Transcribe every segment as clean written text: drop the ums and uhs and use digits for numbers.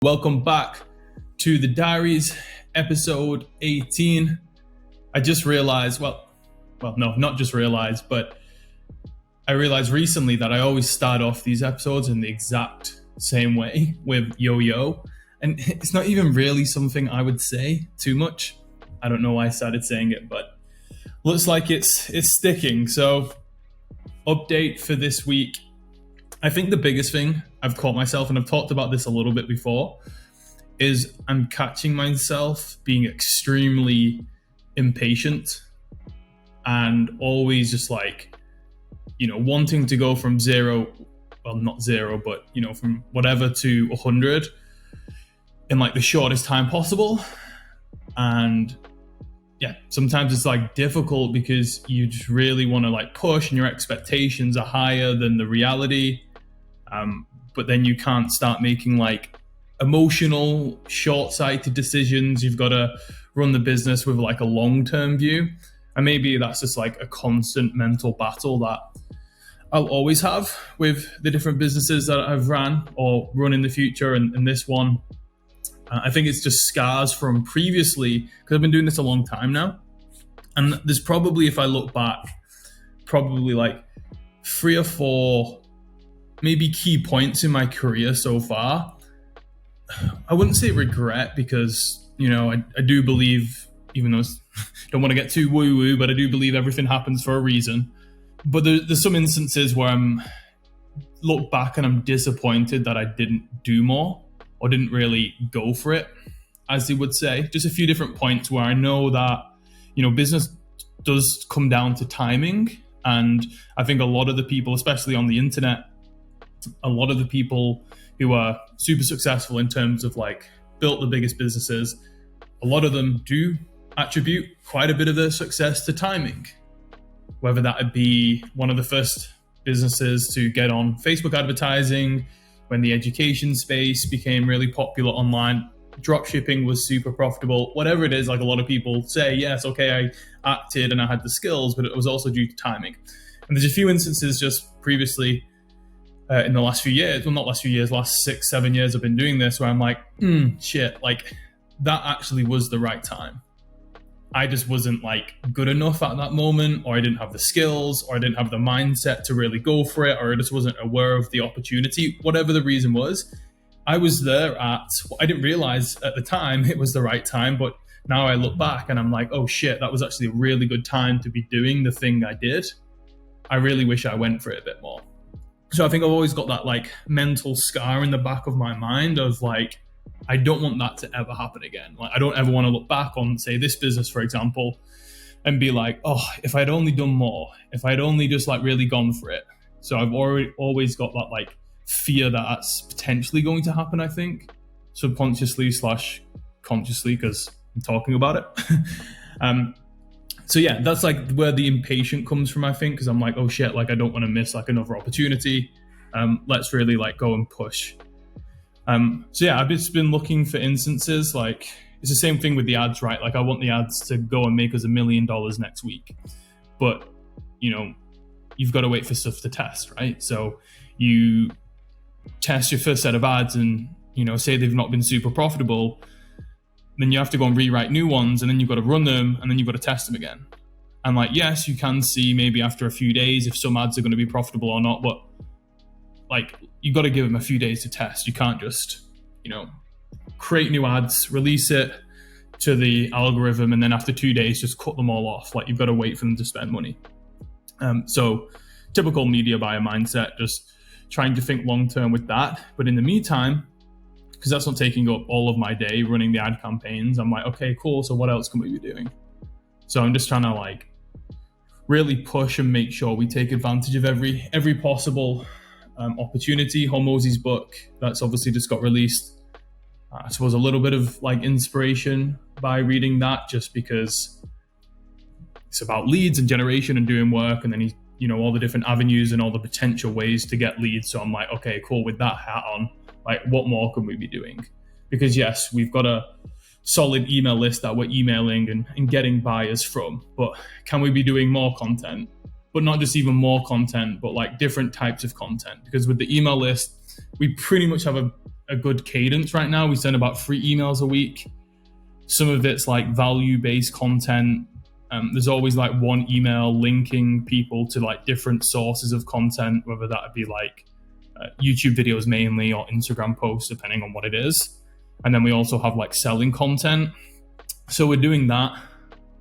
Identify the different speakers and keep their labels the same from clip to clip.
Speaker 1: Welcome back to the Diaries, episode 18. I just realized, no, not just realized, but I realized recently that I always start off these episodes in the exact same way with yo-yo. And it's not even really something I would say too much. I don't know why I started saying it, but looks like it's sticking. So, update for this week. I think the biggest thing I've caught myself, and I've talked about this a little bit before, is I'm catching myself being extremely impatient and always just wanting to go from zero, well, not zero, but, from whatever to 100 in the shortest time possible. And yeah, sometimes it's difficult because you just really want to push and your expectations are higher than the reality. But then you can't start making emotional, short-sighted decisions. You've got to run the business with a long-term view. And maybe that's just a constant mental battle that I'll always have with the different businesses that I've ran or run in the future. And this one, I think it's just scars from previously, because I've been doing this a long time now. And there's probably, if I look back, probably 3 or 4 maybe key points in my career so far. I wouldn't say regret because, I do believe, even though I don't want to get too woo-woo, but I do believe everything happens for a reason. But there's some instances where I'm look back and I'm disappointed that I didn't do more or didn't really go for it, as they would say. Just a few different points where I know that, business does come down to timing. And I think a lot of the people, especially on the internet, a lot of the people who are super successful in terms of built the biggest businesses, a lot of them do attribute quite a bit of their success to timing. Whether that would be one of the first businesses to get on Facebook advertising, when the education space became really popular online, dropshipping was super profitable, whatever it is, a lot of people say, yes, okay, I acted and I had the skills, but it was also due to timing. And there's a few instances just previously in the last few years, well, not last few years, last 6-7 years I've been doing this, where I'm that actually was the right time. I just wasn't good enough at that moment, or I didn't have the skills, or I didn't have the mindset to really go for it, or I just wasn't aware of the opportunity. Whatever the reason was, I was there I didn't realize at the time it was the right time, but now I look back and I'm oh shit, that was actually a really good time to be doing the thing I did. I really wish I went for it a bit more. So I think I've always got that mental scar in the back of my mind of I don't want that to ever happen again. I don't ever want to look back on, say, this business, for example, and be oh, if I'd only done more, if I'd only just really gone for it. So I've always got that fear that that's potentially going to happen, I think, subconsciously / consciously, because I'm talking about it. So yeah, that's where the impatient comes from, I think, because I'm oh shit, I don't want to miss another opportunity. Let's really go and push. So yeah, I've just been looking for instances, it's the same thing with the ads, right? I want the ads to go and make us $1 million next week. But, you've got to wait for stuff to test, right? So you test your first set of ads and, say they've not been super profitable, then you have to go and rewrite new ones, and then you've got to run them, and then you've got to test them again. And yes, you can see maybe after a few days if some ads are going to be profitable or not, but you've got to give them a few days to test. You can't just, create new ads, release it to the algorithm, and then after 2 days, just cut them all off. You've got to wait for them to spend money. So typical media buyer mindset, just trying to think long-term with that. But in the meantime, because that's not taking up all of my day running the ad campaigns, I'm okay, cool. So what else can we be doing? So I'm just trying to really push and make sure we take advantage of every possible opportunity. Hormozy's book, that's obviously just got released. I suppose a little bit of inspiration by reading that, just because it's about leads and generation and doing work, and then he's all the different avenues and all the potential ways to get leads. So I'm okay, cool, with that hat on, what more can we be doing? Because yes, we've got a solid email list that we're emailing and getting buyers from, but can we be doing more content? But not just even more content, but different types of content. Because with the email list, we pretty much have a a good cadence right now. We send about 3 emails a week. Some of it's like value-based content. There's always like one email linking people to like different sources of content, whether that be like YouTube videos mainly or Instagram posts, depending on what it is. And then we also have like selling content. So we're doing that,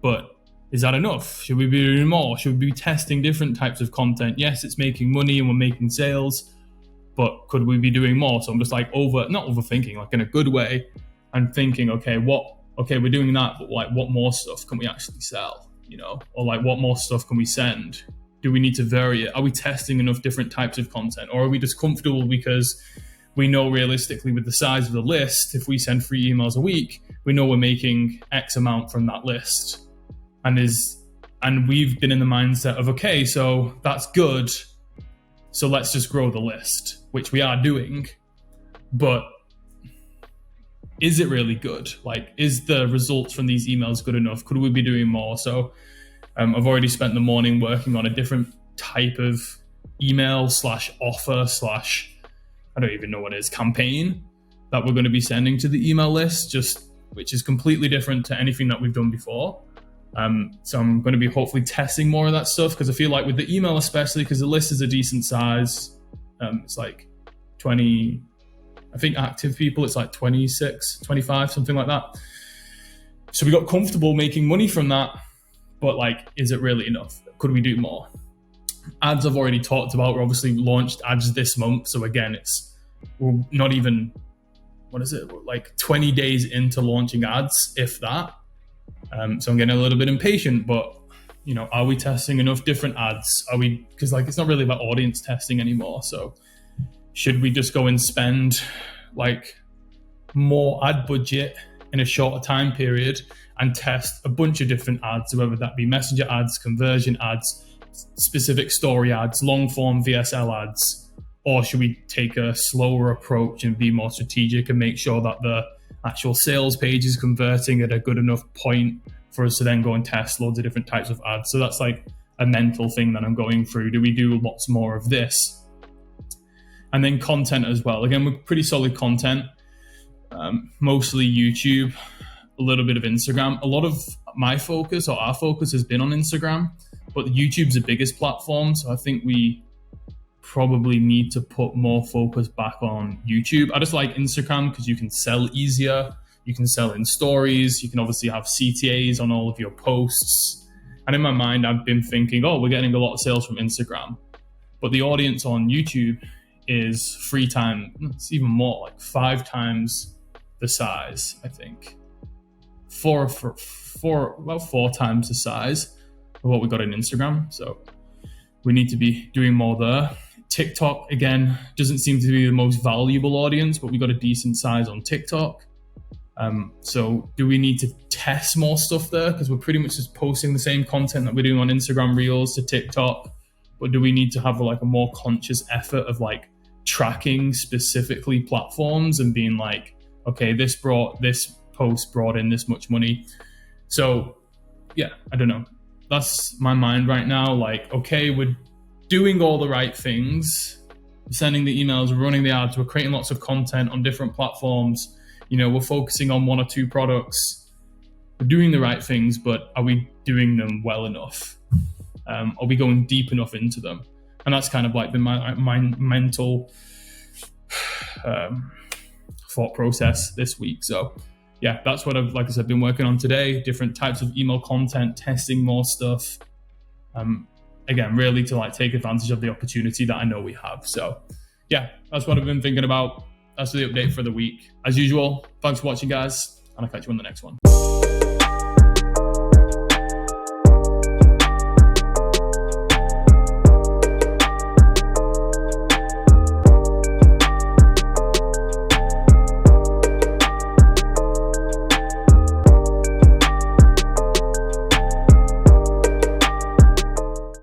Speaker 1: but is that enough? Should we be doing more? Should we be testing different types of content? Yes, it's making money and we're making sales, but could we be doing more? So I'm just like not overthinking, like in a good way, and thinking, okay, we're doing that, but like what more stuff can we actually sell? Or like what more stuff can we send? Do we need to vary it? Are we testing enough different types of content? Or are we just comfortable because we know realistically with the size of the list, if we send 3 emails a week, we know we're making X amount from that list. And we've been in the mindset of, okay, so that's good. So let's just grow the list, which we are doing. But is it really good? Like, is the results from these emails good enough? Could we be doing more? So I've already spent the morning working on a different type of email / offer / I don't even know what it is, campaign that we're going to be sending to the email list, which is completely different to anything that we've done before. So I'm going to be hopefully testing more of that stuff, because I feel like with the email, especially because the list is a decent size, it's like 20, I think active people, it's like 26, 25, something like that. So we got comfortable making money from that, but like, is it really enough? Could we do more? Ads I've already talked about. We're obviously launched ads this month. So again, we're not even, what is it? We're like 20 days into launching ads, if that. So I'm getting a little bit impatient, but are we testing enough different ads? Because like, it's not really about audience testing anymore. So should we just go and spend like more ad budget in a shorter time period and test a bunch of different ads, whether that be messenger ads, conversion ads, specific story ads, long form VSL ads? Or should we take a slower approach and be more strategic and make sure that the actual sales page is converting at a good enough point for us to then go and test loads of different types of ads? So that's like a mental thing that I'm going through. Do we do lots more of this? And then content as well. Again, we're pretty solid content, mostly YouTube, a little bit of Instagram. A lot of my focus, or our focus, has been on Instagram, but YouTube's the biggest platform. So I think we probably need to put more focus back on YouTube. I just like Instagram because you can sell easier. You can sell in stories. You can obviously have CTAs on all of your posts. And in my mind, I've been thinking, we're getting a lot of sales from Instagram, but the audience on YouTube is 3 times, it's even more, like 5 times the size, I think. 4 times the size of what we got in Instagram. So we need to be doing more there. TikTok, again, doesn't seem to be the most valuable audience, but we got a decent size on TikTok. So do we need to test more stuff there? Because we're pretty much just posting the same content that we're doing on Instagram Reels to TikTok. But do we need to have like a more conscious effort of like tracking specifically platforms and being like, okay, this post brought in this much money? So yeah, I don't know. That's my mind right now. Like, okay, we're doing all the right things, sending the emails, running the ads, we're creating lots of content on different platforms. We're focusing on 1 or 2 products. We're doing the right things, but are we doing them well enough? Are we going deep enough into them? And that's kind of like been my mental thought process this week. So yeah, that's what I've, like I said, been working on today. Different types of email content, testing more stuff. Again, really to like take advantage of the opportunity that I know we have. So yeah, that's what I've been thinking about. That's the update for the week. As usual, thanks for watching, guys, and I'll catch you on the next one.